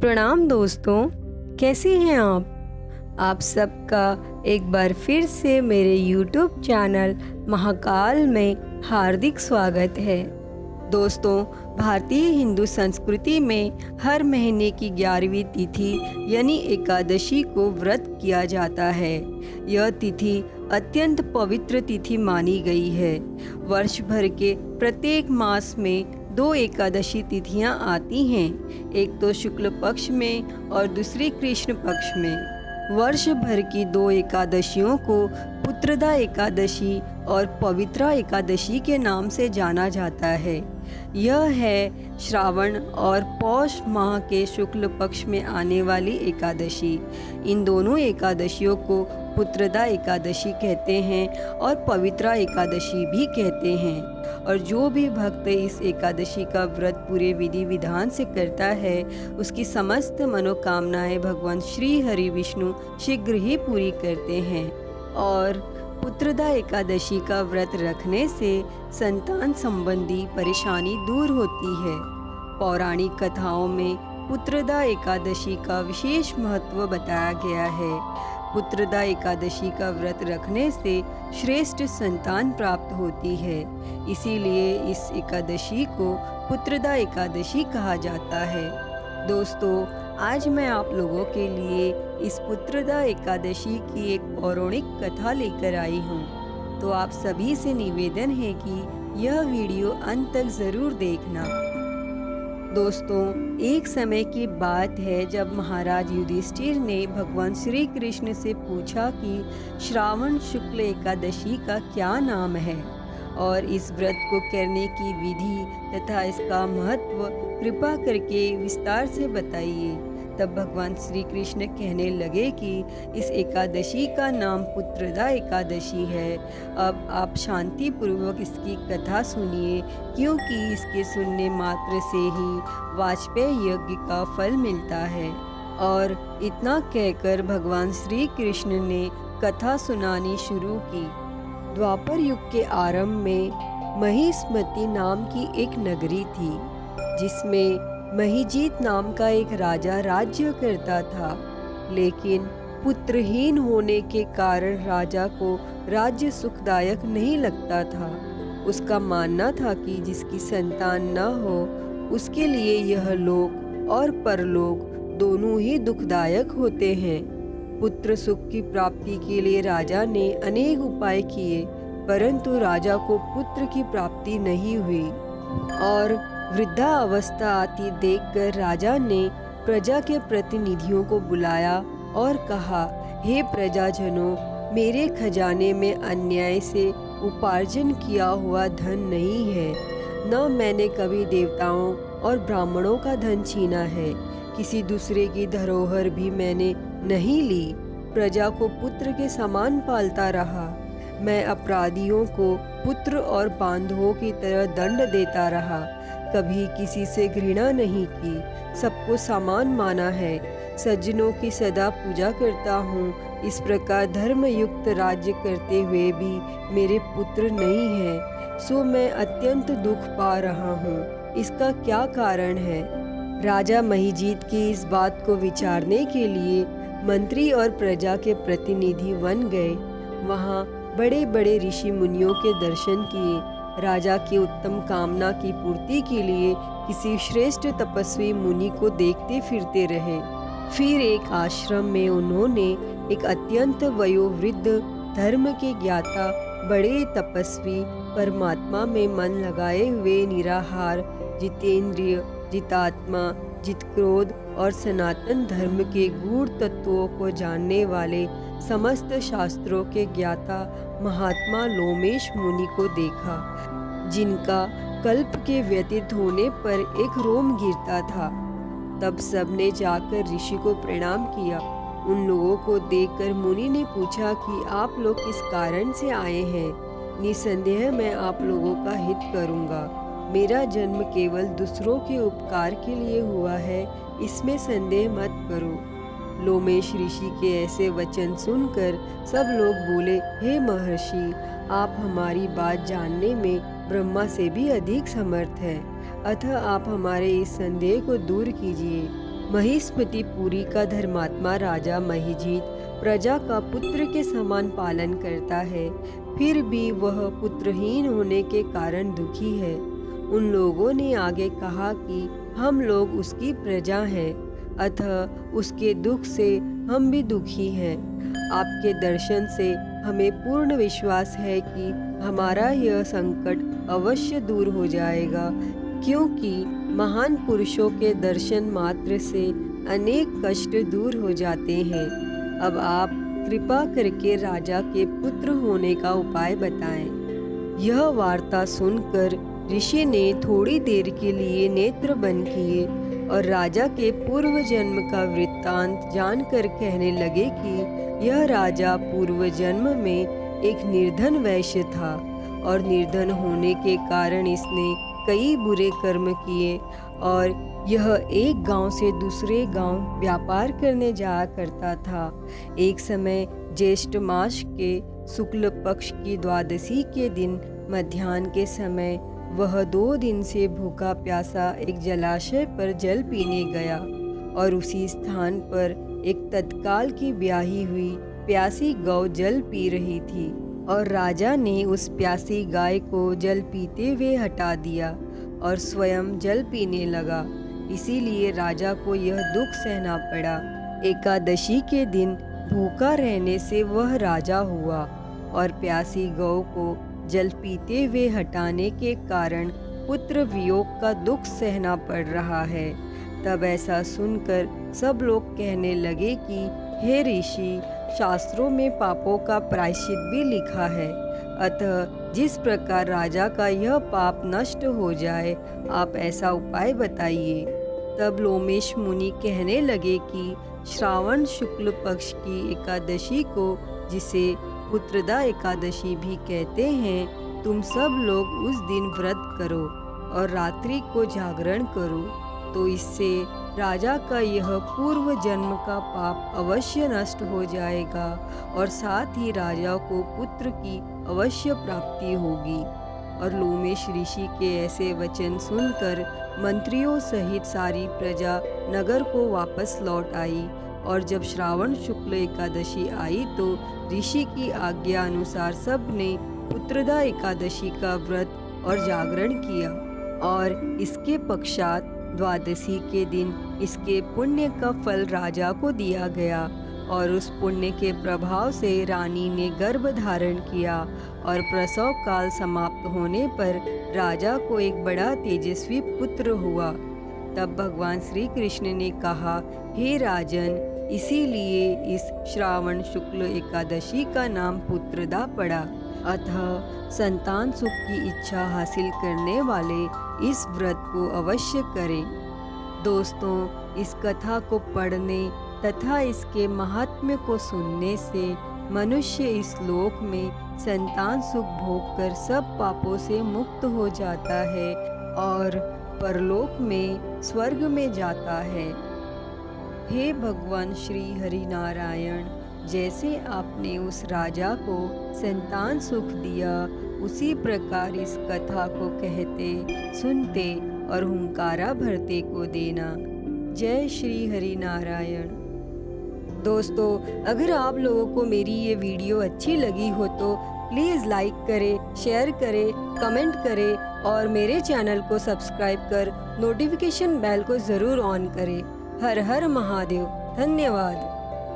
प्रणाम दोस्तों, कैसे हैं आप सबका एक बार फिर से मेरे YouTube चैनल महाकाल में हार्दिक स्वागत है। दोस्तों, भारतीय हिंदू संस्कृति में हर महीने की 11वीं तिथि यानी एकादशी को व्रत किया जाता है। यह तिथि अत्यंत पवित्र तिथि मानी गई है। वर्ष भर के प्रत्येक मास में 2 एकादशी तिथियां आती हैं, एक तो शुक्ल पक्ष में और दूसरी कृष्ण पक्ष में। वर्ष भर की 2 एकादशियों को पुत्रदा एकादशी और पवित्रा एकादशी के नाम से जाना जाता है। यह है श्रावण और पौष माह के शुक्ल पक्ष में आने वाली एकादशी। इन दोनों एकादशियों को पुत्रदा एकादशी कहते हैं और पवित्रा एकादशी भी कहते हैं। और जो भी भक्त इस एकादशी का व्रत पूरे विधि विधान से करता है, उसकी समस्त मनोकामनाएं भगवान श्री हरि विष्णु शीघ्र ही पूरी करते हैं। और पुत्रदा एकादशी का व्रत रखने से संतान संबंधी परेशानी दूर होती है। पौराणिक कथाओं में पुत्रदा एकादशी का विशेष महत्व बताया गया है। पुत्रदा एकादशी का व्रत रखने से श्रेष्ठ संतान प्राप्त होती है, इसीलिए इस एकादशी को पुत्रदा एकादशी कहा जाता है। दोस्तों, आज मैं आप लोगों के लिए इस पुत्रदा एकादशी की एक पौराणिक कथा लेकर आई हूँ, तो आप सभी से निवेदन है कि यह वीडियो अंत तक ज़रूर देखना। दोस्तों, एक समय की बात है जब महाराज युधिष्ठिर ने भगवान श्री कृष्ण से पूछा कि श्रावण शुक्ल एकादशी का क्या नाम है और इस व्रत को करने की विधि तथा इसका महत्व कृपा करके विस्तार से बताइए। तब भगवान श्री कृष्ण कहने लगे कि इस एकादशी का नाम पुत्रदा एकादशी है। अब आप शांति पूर्वक इसकी कथा सुनिए, क्योंकि इसके सुनने मात्र से ही वाजपेयी यज्ञ का फल मिलता है। और इतना कहकर भगवान श्री कृष्ण ने कथा सुनानी शुरू की। द्वापर युग के आरंभ में महिष्मति नाम की एक नगरी थी, जिसमें महिजीत नाम का एक राजा राज्य करता था। लेकिन पुत्रहीन होने के कारण राजा को राज्य सुखदायक नहीं लगता था। उसका मानना था कि जिसकी संतान न हो, उसके लिए यह लोक और परलोक दोनों ही दुखदायक होते हैं। पुत्र सुख की प्राप्ति के लिए राजा ने अनेक उपाय किए, परंतु राजा को पुत्र की प्राप्ति नहीं हुई। और वृद्धा अवस्था आती देखकर राजा ने प्रजा के प्रतिनिधियों को बुलाया और कहा, हे प्रजाजनों, मेरे खजाने में अन्याय से उपार्जन किया हुआ धन नहीं है। न मैंने कभी देवताओं और ब्राह्मणों का धन छीना है। किसी दूसरे की धरोहर भी मैंने नहीं ली। प्रजा को पुत्र के समान पालता रहा। मैं अपराधियों को पुत्र और बांधवों की तरह दंड देता रहा। कभी किसी से घृणा नहीं की, सबको समान माना है। सज्जनों की सदा पूजा करता हूँ। इस प्रकार धर्मयुक्त राज्य करते हुए भी मेरे पुत्र नहीं है, सो मैं अत्यंत दुख पा रहा हूँ। इसका क्या कारण है? राजा महिजीत की इस बात को विचारने के लिए मंत्री और प्रजा के प्रतिनिधि वन गए। वहाँ बड़े बड़े ऋषि मुनियों के दर्शन किए। राजा की उत्तम कामना की पूर्ति के लिए किसी श्रेष्ठ तपस्वी मुनि को देखते फिरते रहे। फिर एक आश्रम में उन्होंने एक अत्यंत वयोवृद्ध, धर्म के ज्ञाता, बड़े तपस्वी, परमात्मा में मन लगाए हुए निराहार, जितेंद्रिय, जितात्मा, जितक्रोध और सनातन धर्म के गूढ़ तत्वों को जानने वाले समस्त शास्त्रों के ज्ञाता महात्मा लोमेश मुनि को देखा, जिनका कल्प के व्यतीत होने पर एक रोम गिरता था। तब सबने जाकर ऋषि को प्रणाम किया। उन लोगों को देखकर मुनि ने पूछा कि आप लोग किस कारण से आए हैं? निसंदेह मैं आप लोगों का हित करूंगा। मेरा जन्म केवल दूसरों के उपकार के लिए हुआ है, इसमें संदेह मत करो। लोमेश ऋषि के ऐसे वचन सुनकर सब लोग बोले, हे महर्षि, आप हमारी बात जानने में ब्रह्मा से भी अधिक समर्थ हैं, अतः आप हमारे इस संदेह को दूर कीजिए। महिष्मतिपुरी का धर्मात्मा राजा महिजीत प्रजा का पुत्र के समान पालन करता है, फिर भी वह पुत्रहीन होने के कारण दुखी है। उन लोगों ने आगे कहा कि हम लोग उसकी प्रजा हैं, अतः उसके दुख से हम भी दुखी हैं। आपके दर्शन से हमें पूर्ण विश्वास है कि हमारा यह संकट अवश्य दूर हो जाएगा, क्योंकि महान पुरुषों के दर्शन मात्र से अनेक कष्ट दूर हो जाते हैं। अब आप कृपा करके राजा के पुत्र होने का उपाय बताएं। यह वार्ता सुनकर ऋषि ने थोड़ी देर के लिए नेत्र बंद किए और राजा के पूर्व जन्म का वृत्तांत जानकर कहने लगे कि यह राजा पूर्व जन्म में एक निर्धन वैश्य था और निर्धन होने के कारण इसने कई बुरे कर्म किए और यह एक गांव से दूसरे गांव व्यापार करने जाया करता था। एक समय ज्येष्ठ मास के शुक्ल पक्ष की द्वादशी के दिन मध्याह्न के समय वह 2 दिन से भूखा प्यासा एक जलाशय पर जल पीने गया और उसी स्थान पर एक तत्काल की ब्याही हुई प्यासी गौ जल पी रही थी और राजा ने उस प्यासी गाय को जल पीते हुए हटा दिया और स्वयं जल पीने लगा। इसीलिए राजा को यह दुख सहना पड़ा। एकादशी के दिन भूखा रहने से वह राजा हुआ और प्यासी गौ को जल पीते हुए हटाने के कारण पुत्र वियोग का दुख सहना पड़ रहा है। तब ऐसा सुनकर सब लोग कहने लगे कि हे ऋषि, शास्त्रों में पापों का प्रायश्चित भी लिखा है, अतः जिस प्रकार राजा का यह पाप नष्ट हो जाए, आप ऐसा उपाय बताइए। तब लोमेश मुनि कहने लगे कि श्रावण शुक्ल पक्ष की एकादशी को, जिसे पुत्रदा एकादशी भी कहते हैं, तुम सब लोग उस दिन व्रत करो और रात्रि को जागरण करो, तो इससे राजा का यह पूर्व जन्म का पाप अवश्य नष्ट हो जाएगा और साथ ही राजा को पुत्र की अवश्य प्राप्ति होगी। और लोमेश ऋषि के ऐसे वचन सुनकर मंत्रियों सहित सारी प्रजा नगर को वापस लौट आई और जब श्रावण शुक्ल एकादशी आई तो ऋषि की आज्ञा अनुसार सब ने पुत्रदा एकादशी का व्रत और जागरण किया और इसके पश्चात द्वादशी के दिन इसके पुण्य का फल राजा को दिया गया और उस पुण्य के प्रभाव से रानी ने गर्भ धारण किया और प्रसव काल समाप्त होने पर राजा को एक बड़ा तेजस्वी पुत्र हुआ। तब भगवान श्री कृष्ण ने कहा, हे राजन, इसीलिए इस श्रावण शुक्ल एकादशी का नाम पुत्रदा पड़ा। अतः संतान सुख की इच्छा हासिल करने वाले इस व्रत को अवश्य करें। दोस्तों, इस कथा को पढ़ने तथा इसके महात्म्य को सुनने से मनुष्य इस लोक में संतान सुख भोगकर सब पापों से मुक्त हो जाता है और परलोक में स्वर्ग में जाता है। हे भगवान श्री हरि नारायण, जैसे आपने उस राजा को संतान सुख दिया, उसी प्रकार इस कथा को कहते, सुनते और हुंकारा भरते को देना। जय श्री हरि नारायण। दोस्तों, अगर आप लोगों को मेरी ये वीडियो अच्छी लगी हो तो प्लीज़ लाइक करें, शेयर करें, कमेंट करें और मेरे चैनल को सब्सक्राइब कर नोटिफिकेशन बेल को ज़रूर ऑन करें। हर हर महादेव। धन्यवाद।